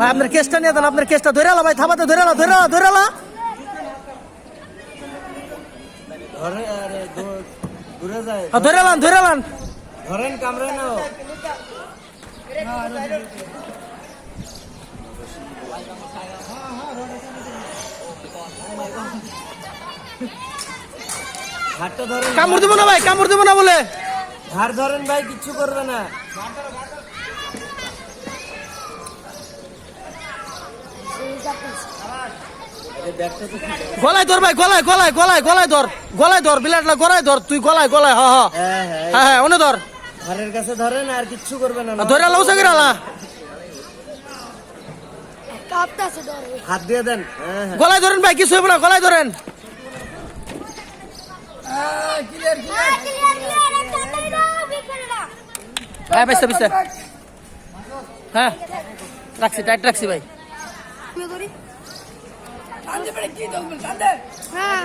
ভাই আপনার কেসটা নিয়ে দেন, আপনার কেসটা ধরে আলা ভাই, থামাতে ধরে আলা, ধরে আলা, ধরে আলা। ধরে আলান, ধরে আলান, ধরেন কামড়ে নাও। হাতটা ধরেন। কামড় দেবো না ভাই, কামড় দেবো না বলে। ঘাড় ধরেন ভাই, কিচ্ছু করবে না। গলায় ধর ভাই, গলায় গলায় গলায় গলায় ধর, গলায় ধর, বিলাটলা গলায় ধর, তুই গলায় গলায়। হ্যাঁ হ্যাঁ হ্যাঁ হ্যাঁ, ওনে ধর, ঘাড়ের কাছে ধরেন, আর কিচ্ছু করবে না। ধরে আলা, উসা করে আলা। হাত দিয়ে দেন। গলায় ধরেন ভাই, কিছু হবে না, গলায় ধরেন। হ্যাঁ বেসতে বেসতে, হ্যাঁ রাখছি, টাইট রাখছি ভাই। হ্যাঁ